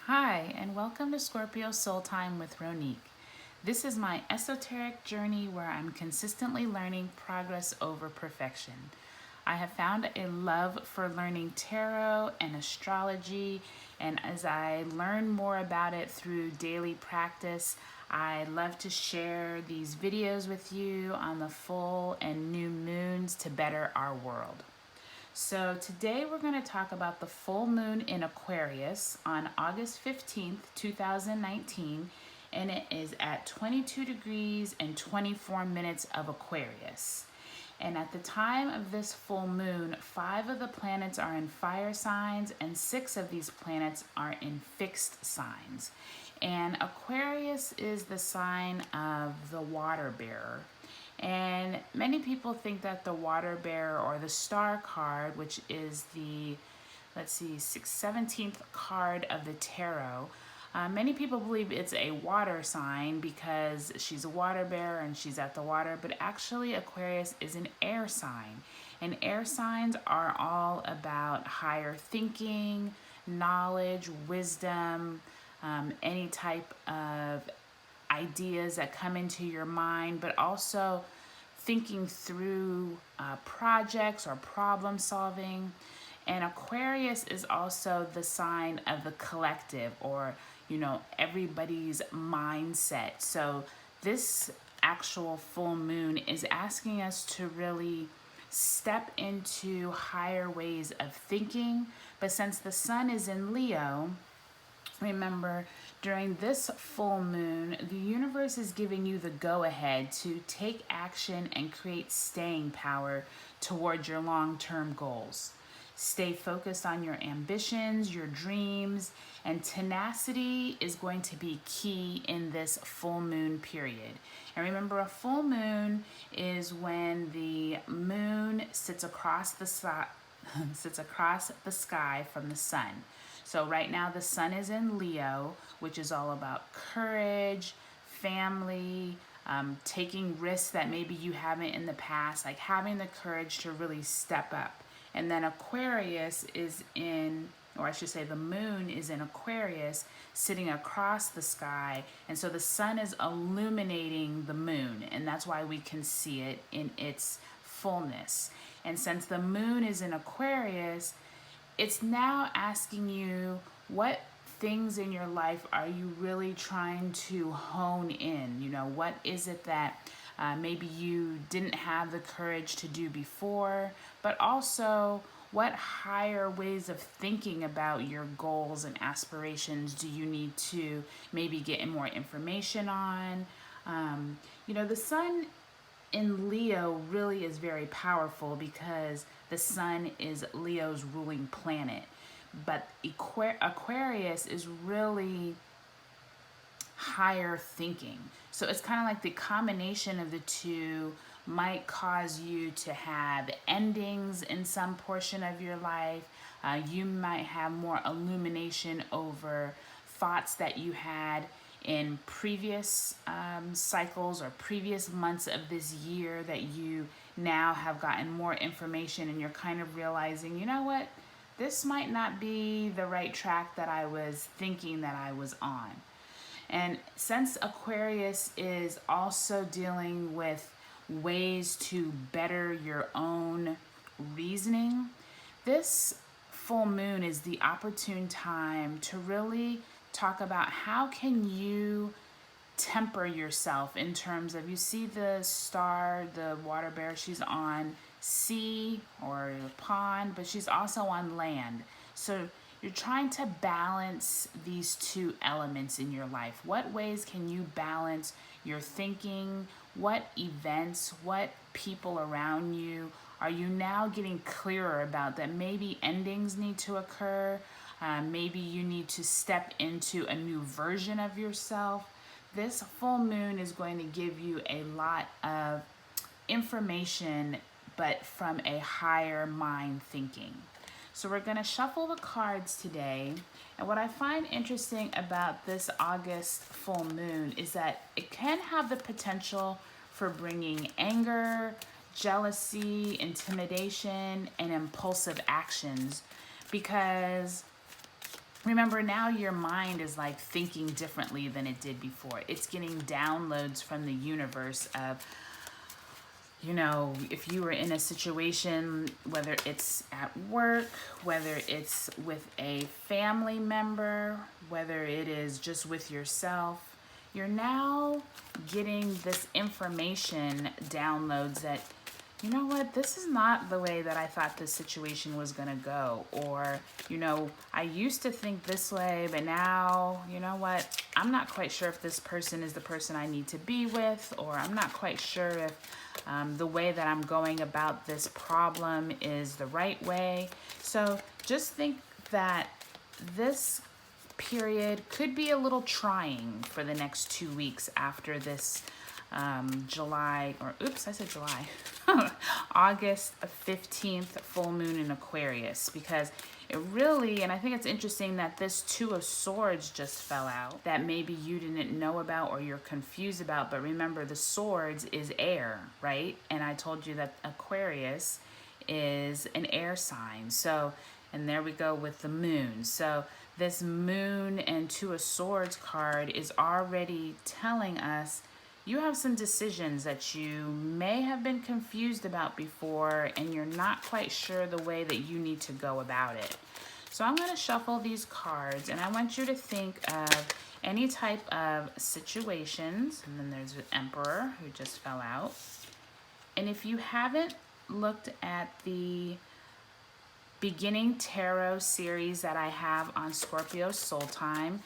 Hi, and welcome to Scorpio Soul Time with Ronique. This is my esoteric journey where I'm consistently learning progress over perfection. I have found a love for learning tarot and astrology, and as I learn more about it through daily practice, I love to share these videos with you on the full and new moons to better our world. So today we're going to talk about the full moon in Aquarius on August 15th, 2019, and it is at 22 degrees and 24 minutes of Aquarius. And at the time of this full moon, 5 of the planets are in fire signs and 6 of these planets are in fixed signs. And Aquarius is the sign of the water bearer. And many people think that the water bearer or the star card, which is the, 17th card of the tarot, many people believe it's a water sign because she's a water bearer and she's at the water, but actually Aquarius is an air sign. And air signs are all about higher thinking, knowledge, wisdom, any type of ideas that come into your mind, but also thinking through projects or problem solving. And Aquarius is also the sign of the collective, or everybody's mindset. So this actual full moon is asking us to really step into higher ways of thinking. But since the sun is in Leo, remember, during this full moon, the universe is giving you the go-ahead to take action and create staying power towards your long-term goals. Stay focused on your ambitions, your dreams, and tenacity is going to be key in this full moon period. And remember, a full moon is when the moon sits across the sky from the sun. So right now the sun is in Leo, which is all about courage, family, taking risks that maybe you haven't in the past, like having the courage to really step up. And then Aquarius is in, or I should say the moon is in Aquarius, sitting across the sky. And so the sun is illuminating the moon, and that's why we can see it in its fullness. And since the moon is in Aquarius, it's now asking you, what things in your life are you really trying to hone in? What is it that maybe you didn't have the courage to do before, but also what higher ways of thinking about your goals and aspirations do you need to maybe get more information on? The sun in Leo really is very powerful because the sun is Leo's ruling planet. But Aquarius is really higher thinking. So it's kind of like the combination of the two might cause you to have endings in some portion of your life. You might have more illumination over thoughts that you had in previous cycles or previous months of this year that you now have gotten more information, and you're kind of realizing, you know what, this might not be the right track that I was thinking that I was on. And since Aquarius is also dealing with ways to better your own reasoning, this full moon is the opportune time to really talk about how can you temper yourself in terms of, you see the star, the water bear, she's on sea or a pond, but she's also on land. So you're trying to balance these two elements in your life. What ways can you balance your thinking? What events, what people around you are you now getting clearer about that maybe endings need to occur? Maybe you need to step into a new version of yourself. This full moon is going to give you a lot of information, but from a higher mind thinking. So we're going to shuffle the cards today. And what I find interesting about this August full moon is that it can have the potential for bringing anger, jealousy, intimidation, and impulsive actions, because Remember, now your mind is like thinking differently than it did before. It's getting downloads from the universe of, you know, if you were in a situation, whether it's at work, whether it's with a family member, whether it is just with yourself, you're now getting this information downloads that, you know what, this is not the way that I thought this situation was going to go. Or, you know, I used to think this way, but now, you know what, I'm not quite sure if this person is the person I need to be with, or I'm not quite sure if the way that I'm going about this problem is the right way. So just think that this period could be a little trying for the next 2 weeks after this July, or oops, I said July, August 15th full moon in Aquarius, because it really, and I think it's interesting that this Two of Swords just fell out that maybe you didn't know about or you're confused about. But remember, the swords is air, right? And I told you that Aquarius is an air sign. So, and there we go with the moon. So this moon and Two of Swords card is already telling us you have some decisions that you may have been confused about before, and you're not quite sure the way that you need to go about it. So I'm going to shuffle these cards, and I want you to think of any type of situations. And then there's the Emperor, who just fell out. And if you haven't looked at the beginning tarot series that I have on Scorpio Soul Time,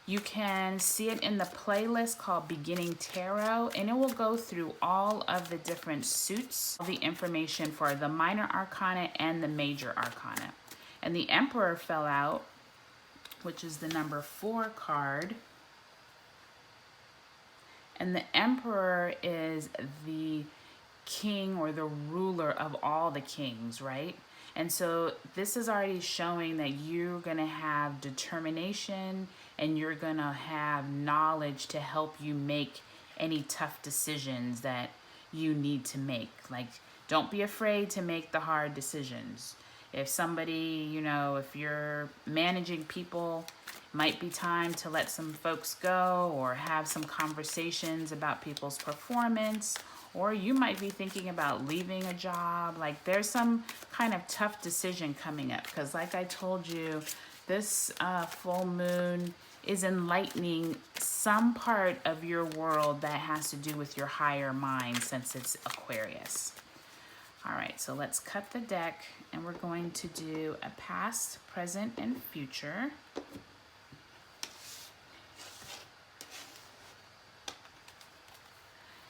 you can see it in the playlist called Beginning Tarot, and it will go through all of the different suits, all the information for the minor arcana and the major arcana. And the Emperor fell out, which is the number 4 card. And the Emperor is the king or the ruler of all the kings, right? And so this is already showing that you're going to have determination and you're going to have knowledge to help you make any tough decisions that you need to make. Like, don't be afraid to make the hard decisions. If somebody, you know, if you're managing people, might be time to let some folks go or have some conversations about people's performance. Or you might be thinking about leaving a job. Like, there's some kind of tough decision coming up. Because like I told you, this full moon is enlightening some part of your world that has to do with your higher mind, since it's Aquarius. All right, so let's cut the deck, and we're going to do a past, present, and future.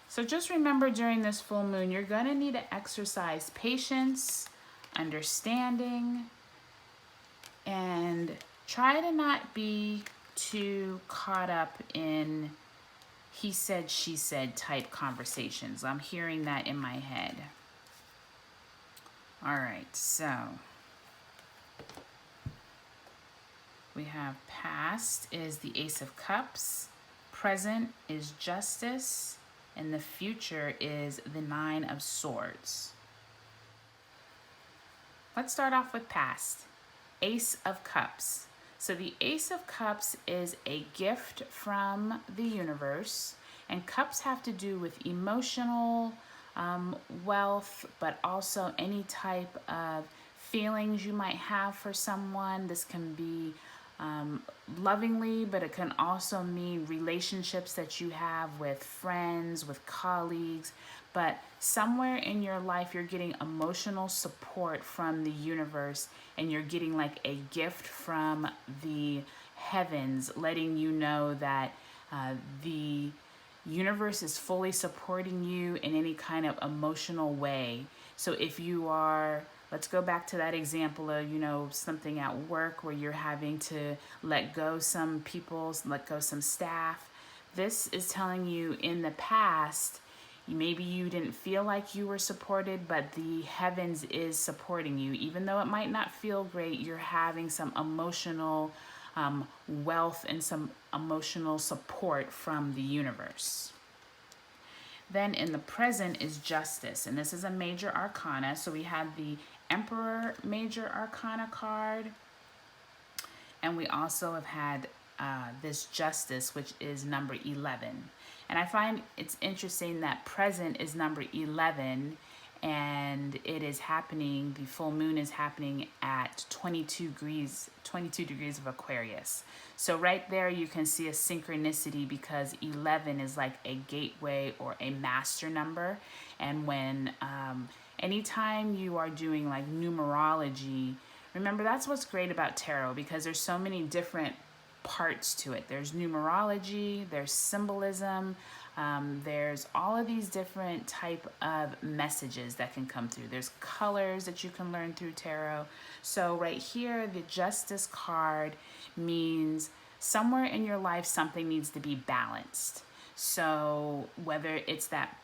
So just remember, during this full moon, you're going to need to exercise patience, understanding, and try to not be too caught up in he said, she said type conversations. I'm hearing that in my head. All right, so we have past is the Ace of Cups, present is Justice, and the future is the Nine of Swords. Let's start off with past. Ace of Cups. So the Ace of Cups is a gift from the universe, and cups have to do with emotional wealth, but also any type of feelings you might have for someone. This can be lovingly, but it can also mean relationships that you have with friends, with colleagues. But somewhere in your life, you're getting emotional support from the universe, and you're getting like a gift from the heavens, letting you know that the universe is fully supporting you in any kind of emotional way. So if you are, let's go back to that example of, you know, something at work where you're having to let go some people, let go some staff. This is telling you in the past, maybe you didn't feel like you were supported, but the heavens is supporting you. Even though it might not feel great, you're having some emotional wealth and some emotional support from the universe. Then in the present is Justice, and this is a major arcana. So we have the Emperor major arcana card, And we also have had this justice, which is number 11. And I find it's interesting that present is number 11, and it is happening, the full moon is happening at 22 degrees of Aquarius. So right there you can see a synchronicity, because 11 is like a gateway or a master number. And when anytime you are doing like numerology, remember, that's what's great about tarot, because there's so many different parts to it. There's numerology, there's symbolism, there's all of these different type of messages that can come through. There's colors that you can learn through tarot. So right here, the Justice card means somewhere in your life something needs to be balanced. So whether it's that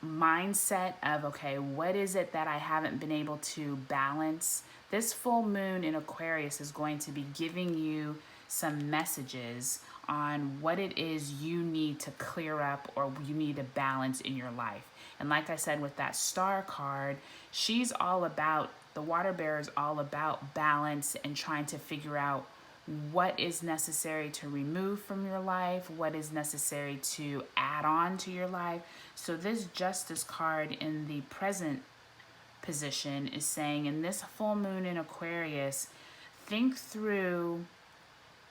mindset of, okay, what is it that I haven't been able to balance? This full moon in Aquarius is going to be giving you some messages on what it is you need to clear up or you need to balance in your life. And like I said, with that Star card, she's all about, the water bearer is all about balance and trying to figure out what is necessary to remove from your life, what is necessary to add on to your life. So this Justice card in the present position is saying, in this full moon in Aquarius, think through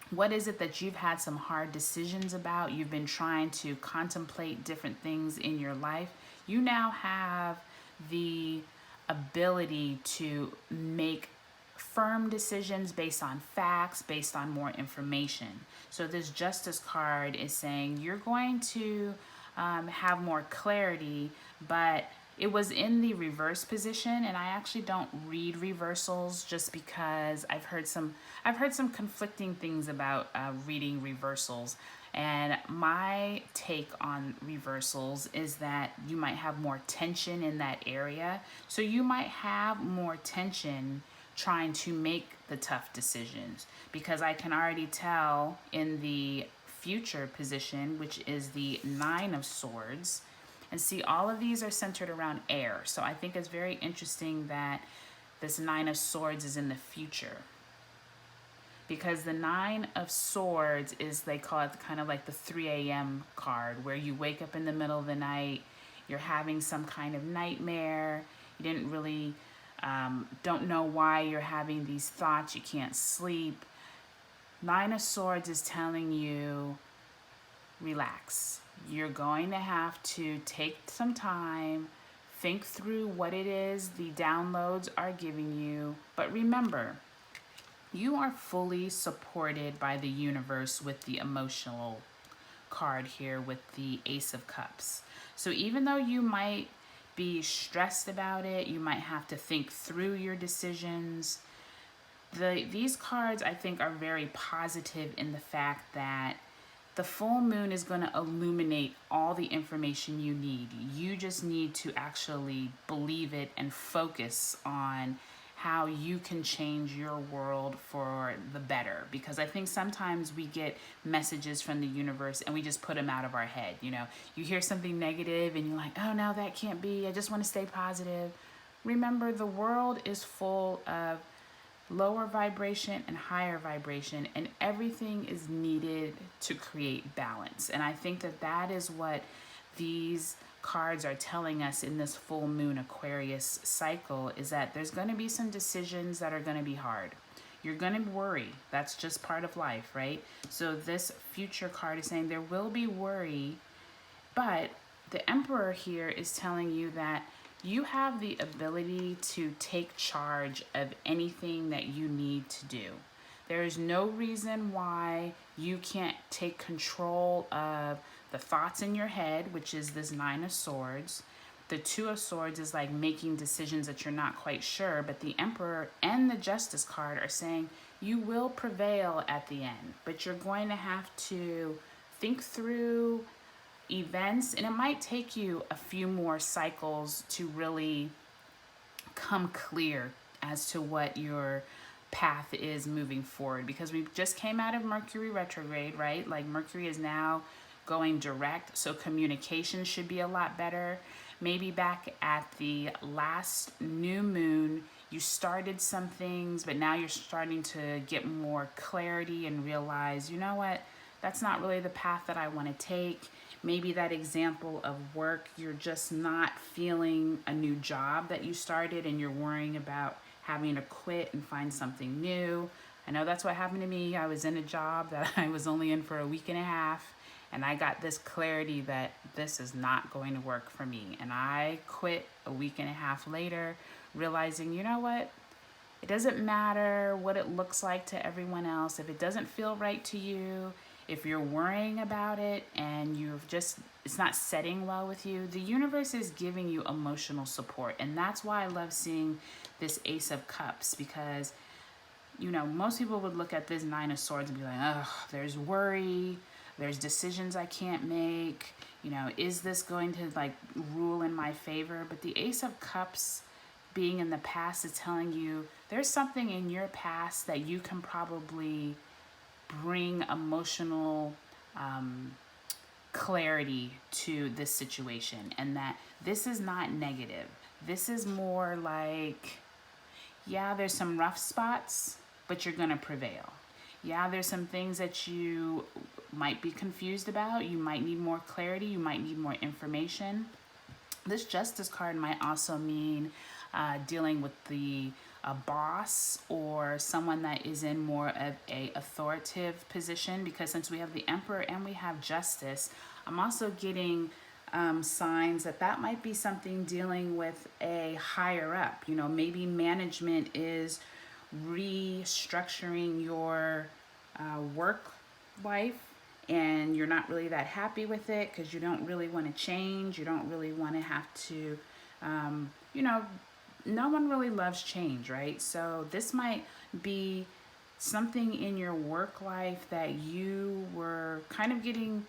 what is it that you've had some hard decisions about. You've been trying to contemplate different things in your life. You now have the ability to make firm decisions based on facts, based on more information. So this Justice card is saying you're going to have more clarity, but it was in the reverse position, and I actually don't read reversals just because I've heard some conflicting things about reading reversals. And my take on reversals is that you might have more tension in that area. So you might have more tension trying to make the tough decisions, because I can already tell in the future position, which is the Nine of Swords, and see, all of these are centered around air. So I think it's very interesting that this Nine of Swords is in the future, because the Nine of Swords is, they call it kind of like the 3 a.m. card, where you wake up in the middle of the night, you're having some kind of nightmare, you didn't really, don't know why you're having these thoughts, you can't sleep. Nine of Swords is telling you, relax. You're going to have to take some time, think through what it is the downloads are giving you. But remember, you are fully supported by the universe with the emotional card here with the Ace of Cups. So even though you might be stressed about it, you might have to think through your decisions, these cards I think are very positive in the fact that the full moon is going to illuminate all the information you need. You just need to actually believe it and focus on how you can change your world for the better. Because I think sometimes we get messages from the universe and we just put them out of our head. You know, you hear something negative and you're like, oh, no, that can't be. I just want to stay positive. Remember, the world is full of lower vibration and higher vibration, and everything is needed to create balance. And I think that that is what these cards are telling us in this full moon Aquarius cycle, is that there's going to be some decisions that are going to be hard. You're going to worry. That's just part of life, right? So this future card is saying there will be worry, but the Emperor here is telling you that you have the ability to take charge of anything that you need to do. There is no reason why you can't take control of the thoughts in your head, which is this Nine of Swords. The Two of Swords is like making decisions that you're not quite sure, but the Emperor and the Justice card are saying you will prevail at the end, but you're going to have to think through events, and it might take you a few more cycles to really come clear as to what your path is moving forward, because we just came out of Mercury retrograde, right? Like Mercury is now going direct, so communication should be a lot better. Maybe back at the last new moon, you started some things, but now you're starting to get more clarity and realize, you know what, that's not really the path that I want to take. Maybe that example of work, you're just not feeling a new job that you started and you're worrying about having to quit and find something new. I know that's what happened to me. I was in a job that I was only in for a week and a half, and I got this clarity that this is not going to work for me. And I quit a week and a half later, realizing, you know what? It doesn't matter what it looks like to everyone else. If it doesn't feel right to you, if you're worrying about it and it's not setting well with you, the universe is giving you emotional support. And that's why I love seeing this Ace of Cups, because, most people would look at this Nine of Swords and be like, oh, there's worry, there's decisions I can't make, is this going to rule in my favor? But the Ace of Cups being in the past is telling you there's something in your past that you can probably bring emotional clarity to this situation, and that this is not negative. This is more like, yeah, there's some rough spots, but you're gonna prevail. Yeah, there's some things that you might be confused about. You might need more clarity. You might need more information. This Justice card might also mean dealing with a boss or someone that is in more of a authoritative position, because since we have the Emperor and we have Justice, I'm also getting signs that might be something dealing with a higher up. Maybe management is restructuring your work life, and you're not really that happy with it because you don't really want to change. You don't really want to have to, no one really loves change, right? So this might be something in your work life that you were kind of getting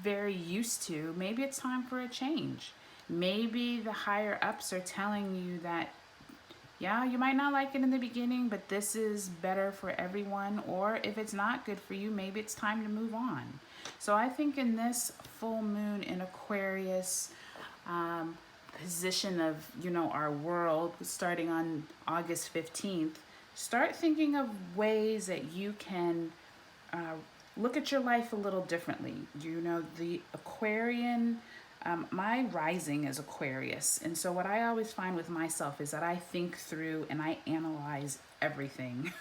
very used to. Maybe it's time for a change. Maybe the higher ups are telling you that, yeah, you might not like it in the beginning, but this is better for everyone. Or if it's not good for you, maybe it's time to move on. So I think in this full moon in Aquarius, position of, our world starting on August 15th, start thinking of ways that you can look at your life a little differently. The Aquarian, my rising is Aquarius. And so what I always find with myself is that I think through and I analyze everything.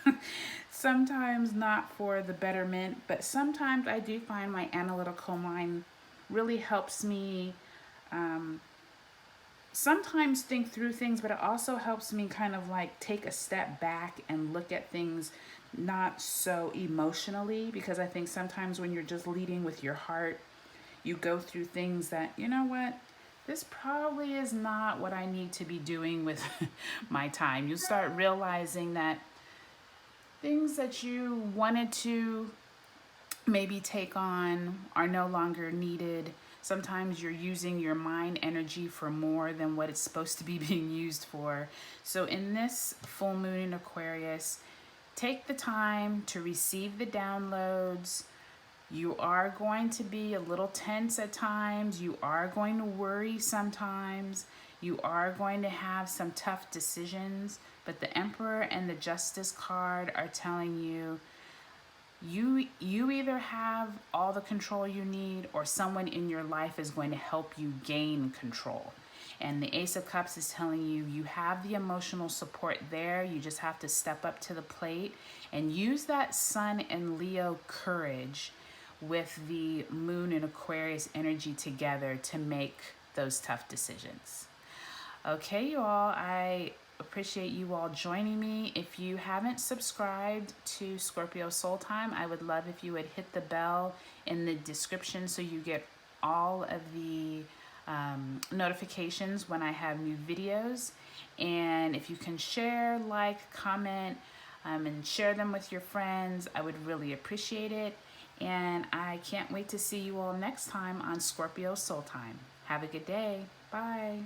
Sometimes not for the betterment, but sometimes I do find my analytical mind really helps me sometimes think through things, but it also helps me kind of take a step back and look at things not so emotionally, because I think sometimes when you're just leading with your heart, you go through things that, this probably is not what I need to be doing with my time. You start realizing that things that you wanted to maybe take on are no longer needed. Sometimes you're using your mind energy for more than what it's supposed to be being used for. So in this full moon in Aquarius, take the time to receive the downloads. You are going to be a little tense at times. You are going to worry sometimes. You are going to have some tough decisions. But the Emperor and the Justice card are telling you, you either have all the control you need, or someone in your life is going to help you gain control. And the Ace of Cups is telling you, you have the emotional support there. You just have to step up to the plate and use that Sun and Leo courage with the Moon and Aquarius energy together to make those tough decisions. Okay, you all, I appreciate you all joining me. If you haven't subscribed to Scorpio Soul Time, I would love if you would hit the bell in the description so you get all of the notifications when I have new videos. And if you can share, like, comment, and share them with your friends, I would really appreciate it. And I can't wait to see you all next time on Scorpio Soul Time. Have a good day. Bye.